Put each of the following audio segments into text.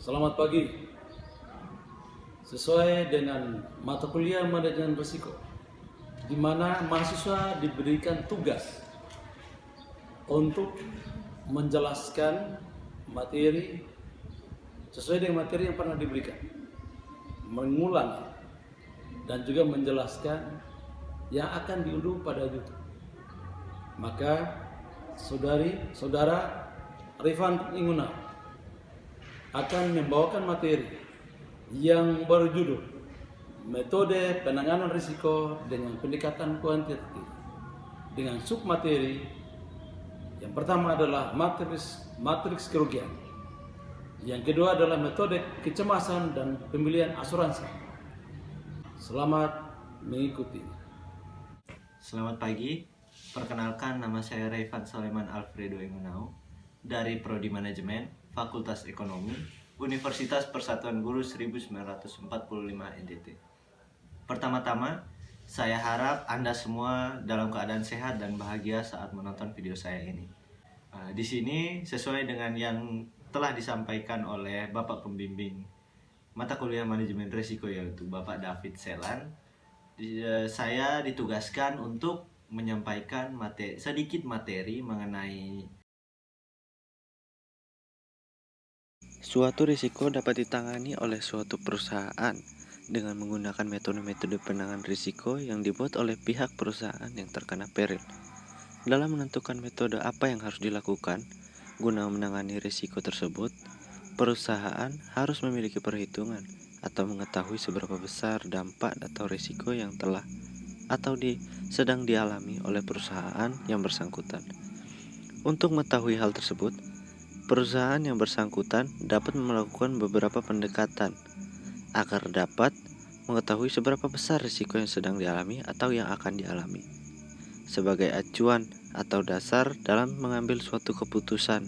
Selamat pagi. Sesuai dengan mata kuliah manajemen risiko, di mana mahasiswa diberikan tugas untuk menjelaskan materi sesuai dengan materi yang pernah diberikan, mengulang dan juga menjelaskan yang akan diunduh pada YouTube. Maka saudara Rifan Ingunau akan membawakan materi yang berjudul metode penanganan risiko dengan pendekatan kuantitatif dengan submateri. Yang pertama adalah matriks kerugian. Yang kedua adalah metode kecemasan dan pemilihan asuransi. Selamat mengikuti. Selamat pagi, perkenalkan nama saya Rifan Soleman Alfredo Ingunau dari Prodi Manajemen, Fakultas Ekonomi, Universitas Persatuan Guru 1945 NTT. Pertama-tama, saya harap Anda semua dalam keadaan sehat dan bahagia saat menonton video saya ini. Di sini sesuai dengan yang telah disampaikan oleh Bapak Pembimbing mata kuliah manajemen risiko yaitu Bapak David Selan, saya ditugaskan untuk menyampaikan sedikit materi mengenai suatu risiko dapat ditangani oleh suatu perusahaan dengan menggunakan metode-metode penanganan risiko yang dibuat oleh pihak perusahaan yang terkena peril. Dalam menentukan metode apa yang harus dilakukan guna menangani risiko tersebut, perusahaan harus memiliki perhitungan atau mengetahui seberapa besar dampak atau risiko yang telah atau sedang dialami oleh perusahaan yang bersangkutan. Untuk mengetahui hal tersebut, perusahaan yang bersangkutan dapat melakukan beberapa pendekatan agar dapat mengetahui seberapa besar risiko yang sedang dialami atau yang akan dialami, sebagai acuan atau dasar dalam mengambil suatu keputusan.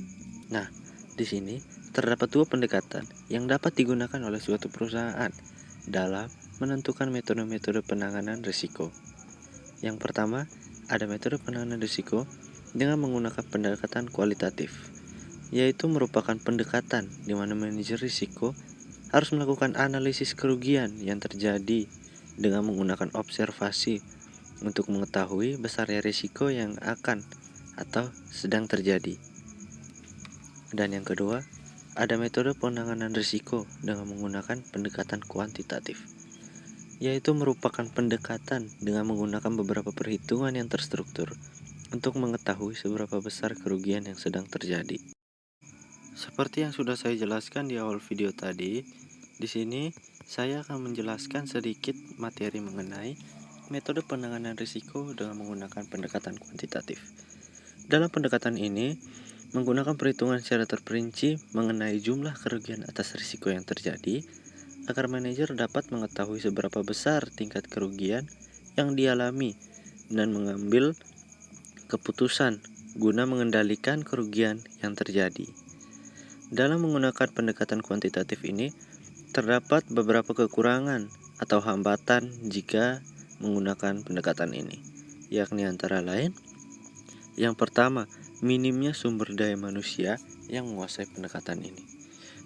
Nah, di sini terdapat dua pendekatan yang dapat digunakan oleh suatu perusahaan dalam menentukan metode-metode penanganan risiko. Yang pertama, ada metode penanganan risiko dengan menggunakan pendekatan kualitatif, yaitu merupakan pendekatan di mana manajer risiko harus melakukan analisis kerugian yang terjadi dengan menggunakan observasi untuk mengetahui besarnya risiko yang akan atau sedang terjadi. Dan yang kedua, ada metode penanganan risiko dengan menggunakan pendekatan kuantitatif, yaitu merupakan pendekatan dengan menggunakan beberapa perhitungan yang terstruktur untuk mengetahui seberapa besar kerugian yang sedang terjadi. Seperti yang sudah saya jelaskan di awal video tadi, di sini saya akan menjelaskan sedikit materi mengenai metode penanganan risiko dengan menggunakan pendekatan kuantitatif. Dalam pendekatan ini, menggunakan perhitungan secara terperinci mengenai jumlah kerugian atas risiko yang terjadi, agar manajer dapat mengetahui seberapa besar tingkat kerugian yang dialami dan mengambil keputusan guna mengendalikan kerugian yang terjadi. Dalam menggunakan pendekatan kuantitatif ini, terdapat beberapa kekurangan atau hambatan jika menggunakan pendekatan ini, yakni antara lain, yang pertama, minimnya sumber daya manusia yang menguasai pendekatan ini.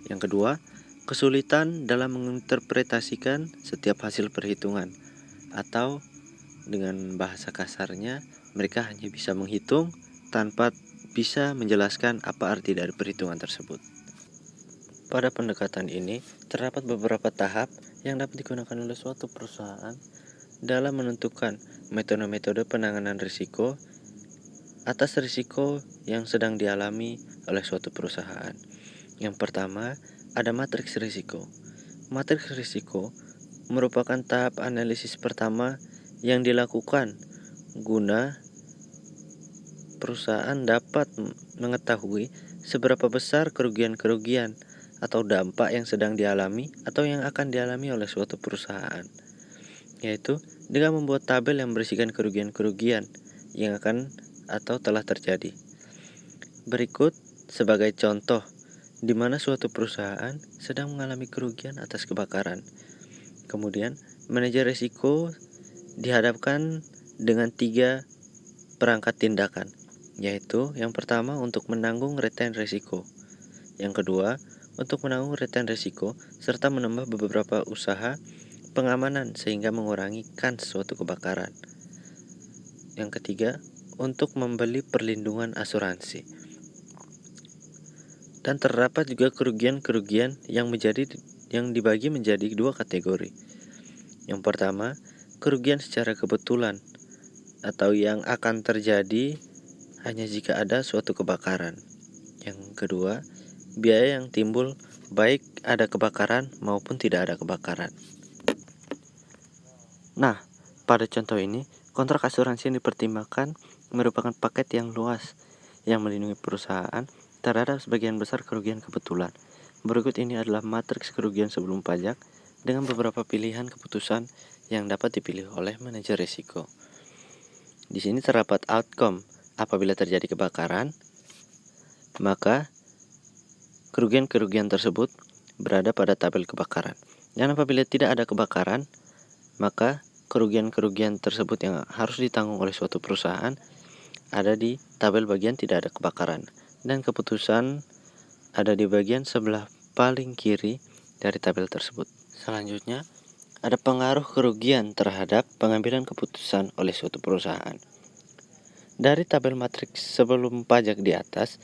Yang kedua, kesulitan dalam menginterpretasikan setiap hasil perhitungan, atau dengan bahasa kasarnya, mereka hanya bisa menghitung tanpa bisa menjelaskan apa arti dari perhitungan tersebut. Pada pendekatan ini, terdapat beberapa tahap yang dapat digunakan oleh suatu perusahaan dalam menentukan metode-metode penanganan risiko atas risiko yang sedang dialami oleh suatu perusahaan. Yang pertama, ada matriks risiko. Matriks risiko merupakan tahap analisis pertama yang dilakukan guna perusahaan dapat mengetahui seberapa besar kerugian-kerugian atau dampak yang sedang dialami atau yang akan dialami oleh suatu perusahaan, yaitu dengan membuat tabel yang berisikan kerugian-kerugian yang akan atau telah terjadi. Berikut sebagai contoh di mana suatu perusahaan sedang mengalami kerugian atas kebakaran. Kemudian, manajer risiko dihadapkan dengan 3 perangkat tindakan, yaitu yang pertama untuk menanggung retain risiko, yang kedua untuk menanggung rentetan risiko serta menambah beberapa usaha pengamanan sehingga mengurangikan suatu kebakaran. Yang ketiga, untuk membeli perlindungan asuransi. Dan terdapat juga kerugian-kerugian yang dibagi menjadi dua kategori. Yang pertama, kerugian secara kebetulan atau yang akan terjadi hanya jika ada suatu kebakaran. Yang kedua, biaya yang timbul baik ada kebakaran maupun tidak ada kebakaran. Nah, pada contoh ini, kontrak asuransi yang dipertimbangkan merupakan paket yang luas yang melindungi perusahaan terhadap sebagian besar kerugian kebetulan. Berikut ini adalah matriks kerugian sebelum pajak dengan beberapa pilihan keputusan yang dapat dipilih oleh manajer risiko. Di sini terdapat outcome. Apabila terjadi kebakaran, maka kerugian-kerugian tersebut berada pada tabel kebakaran. Dan apabila tidak ada kebakaran, maka kerugian-kerugian tersebut yang harus ditanggung oleh suatu perusahaan ada di tabel bagian tidak ada kebakaran. Dan keputusan ada di bagian sebelah paling kiri dari tabel tersebut. Selanjutnya, ada pengaruh kerugian terhadap pengambilan keputusan oleh suatu perusahaan. Dari tabel matriks sebelum pajak di atas,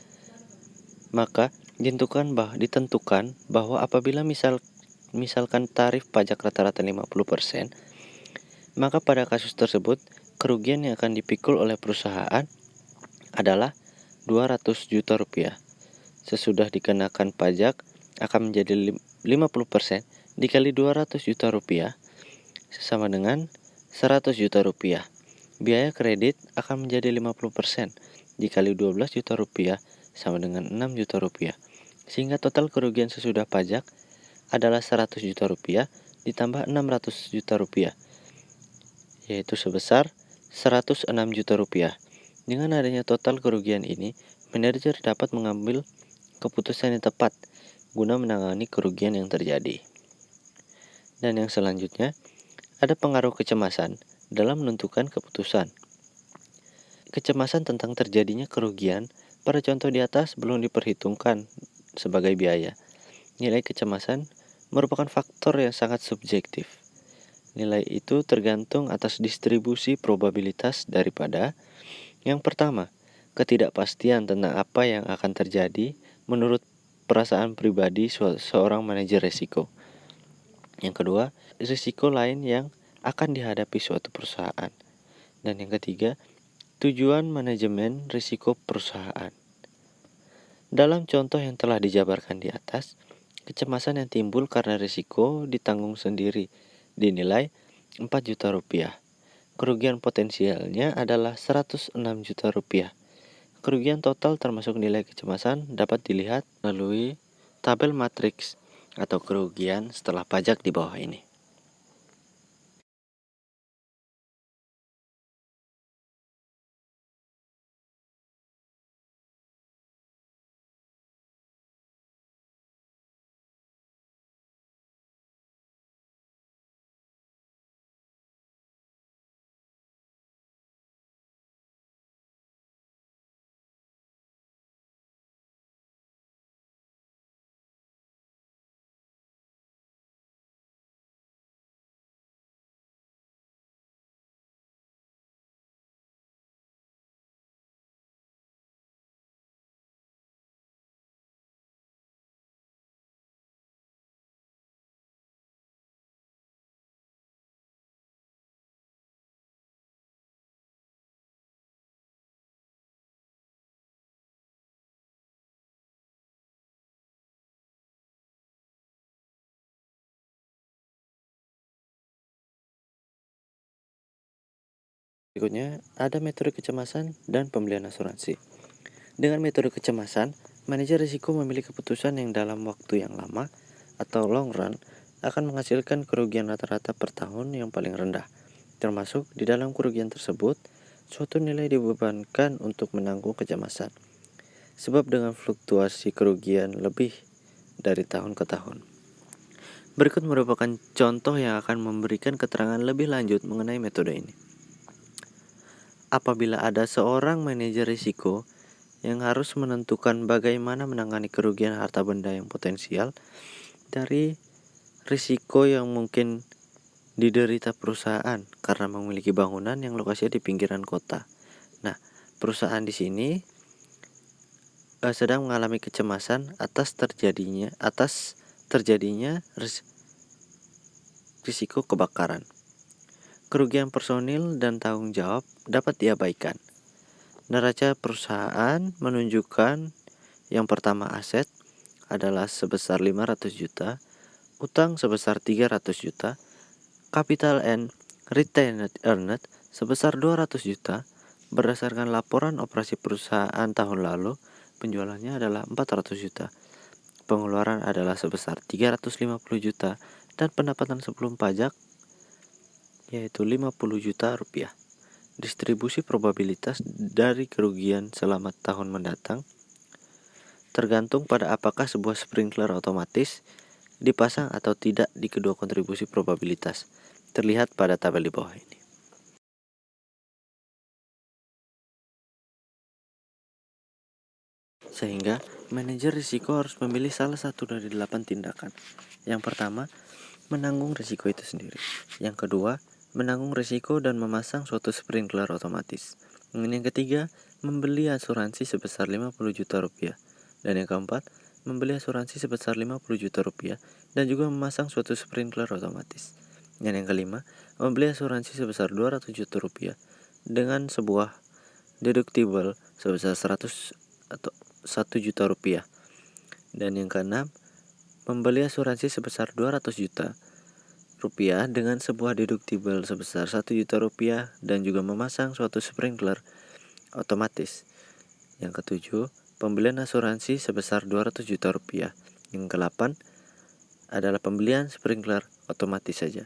maka ditentukan bahwa apabila misalkan tarif pajak rata-rata 50%, maka pada kasus tersebut kerugian yang akan dipikul oleh perusahaan adalah 200 juta rupiah. Sesudah dikenakan pajak akan menjadi 50% dikali 200 juta rupiah sama dengan 100 juta rupiah. Biaya kredit akan menjadi 50% dikali 12 juta rupiah sama dengan 6 juta rupiah. Sehingga total kerugian sesudah pajak adalah 100 juta rupiah ditambah 600 juta rupiah, yaitu sebesar 106 juta rupiah. Dengan adanya total kerugian ini, manajer dapat mengambil keputusan yang tepat guna menangani kerugian yang terjadi. Dan yang selanjutnya, ada pengaruh kecemasan dalam menentukan keputusan. Kecemasan tentang terjadinya kerugian pada contoh di atas belum diperhitungkan sebagai biaya. Nilai kecemasan merupakan faktor yang sangat subjektif. Nilai itu tergantung atas distribusi probabilitas daripada yang pertama, ketidakpastian tentang apa yang akan terjadi menurut perasaan pribadi seorang manajer risiko. Yang kedua, risiko lain yang akan dihadapi suatu perusahaan. Dan yang ketiga, tujuan manajemen risiko perusahaan. Dalam contoh yang telah dijabarkan di atas, kecemasan yang timbul karena risiko ditanggung sendiri dinilai 4 juta rupiah. Kerugian potensialnya adalah 106 juta rupiah. Kerugian total termasuk nilai kecemasan dapat dilihat melalui tabel matriks atau kerugian setelah pajak di bawah ini. Berikutnya, ada metode kecemasan dan pembelian asuransi. Dengan metode kecemasan, manajer risiko memilih keputusan yang dalam waktu yang lama atau long run akan menghasilkan kerugian rata-rata per tahun yang paling rendah. Termasuk di dalam kerugian tersebut, suatu nilai dibebankan untuk menanggung kecemasan. Sebab dengan fluktuasi kerugian lebih dari tahun ke tahun. Berikut merupakan contoh yang akan memberikan keterangan lebih lanjut mengenai metode ini. Apabila ada seorang manajer risiko yang harus menentukan bagaimana menangani kerugian harta benda yang potensial dari risiko yang mungkin diderita perusahaan karena memiliki bangunan yang lokasinya di pinggiran kota. Nah, perusahaan di sini sedang mengalami kecemasan atas terjadinya risiko kebakaran. Kerugian personil dan tanggung jawab dapat diabaikan. Neraca perusahaan menunjukkan yang pertama aset adalah sebesar 500 juta, utang sebesar 300 juta, capital and retained earned sebesar 200 juta. Berdasarkan laporan operasi perusahaan tahun lalu, penjualannya adalah 400 juta. Pengeluaran adalah sebesar 350 juta dan pendapatan sebelum pajak yaitu 50 juta rupiah. Distribusi probabilitas dari kerugian selama tahun mendatang tergantung pada apakah sebuah sprinkler otomatis dipasang atau tidak di kedua kontribusi probabilitas. Terlihat pada tabel di bawah ini. Sehingga manajer risiko harus memilih salah satu dari 8 tindakan. Yang pertama, menanggung risiko itu sendiri. Yang kedua, menanggung risiko dan memasang suatu sprinkler otomatis. Yang ketiga, membeli asuransi sebesar 50 juta rupiah. Dan yang keempat, membeli asuransi sebesar 50 juta rupiah dan juga memasang suatu sprinkler otomatis. Dan yang kelima, membeli asuransi sebesar 200 juta rupiah dengan sebuah deductible sebesar 100 atau 1 juta rupiah. Dan yang keenam, membeli asuransi sebesar 200 juta rupiah dengan sebuah deductible sebesar 1 juta rupiah dan juga memasang suatu sprinkler otomatis. Yang ketujuh, pembelian asuransi sebesar 200 juta rupiah. Yang kedelapan adalah pembelian sprinkler otomatis saja.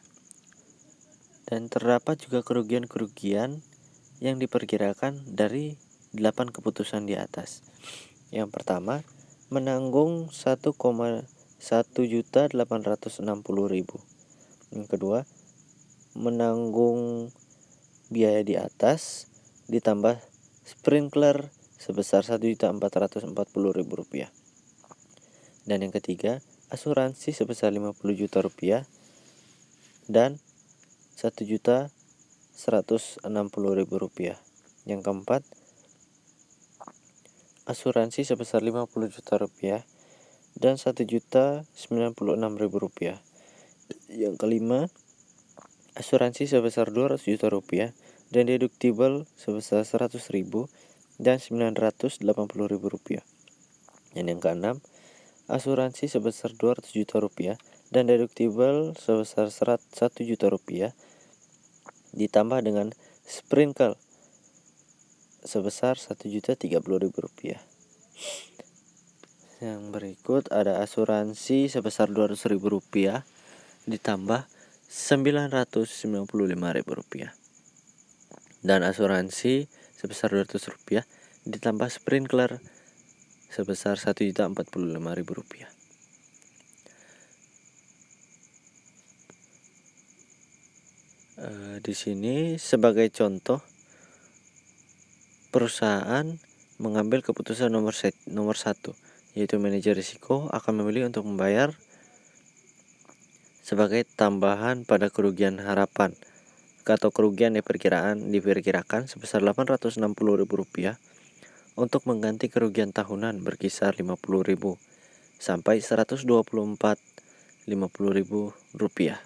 Dan terdapat juga kerugian-kerugian yang diperkirakan dari 8 keputusan di atas. Yang pertama, menanggung 1,1.860.000. Yang kedua, menanggung biaya di atas ditambah sprinkler sebesar 1.440.000 rupiah. Dan yang ketiga, asuransi sebesar 50 juta rupiah dan 1.160.000 rupiah. Yang keempat, asuransi sebesar 50 juta rupiah dan 1.096.000 rupiah. Yang kelima, asuransi sebesar 200 juta rupiah dan deductible sebesar 100.000 dan 980.000 rupiah. Dan yang keenam, asuransi sebesar 200 juta rupiah dan deductible sebesar 1 juta rupiah ditambah dengan sprinkle sebesar 1.030.000 rupiah. Yang berikut ada asuransi sebesar 200.000 rupiah ditambah 995.000 rupiah. Dan asuransi sebesar 200 rupiah ditambah sprinkler sebesar 1.045.000 rupiah. Di sini sebagai contoh, perusahaan mengambil keputusan nomor 1, yaitu manajer risiko akan memilih untuk membayar sebagai tambahan pada kerugian harapan atau kerugian diperkirakan sebesar 860.000 rupiah untuk mengganti kerugian tahunan berkisar 50.000 sampai 124.50.000 rupiah.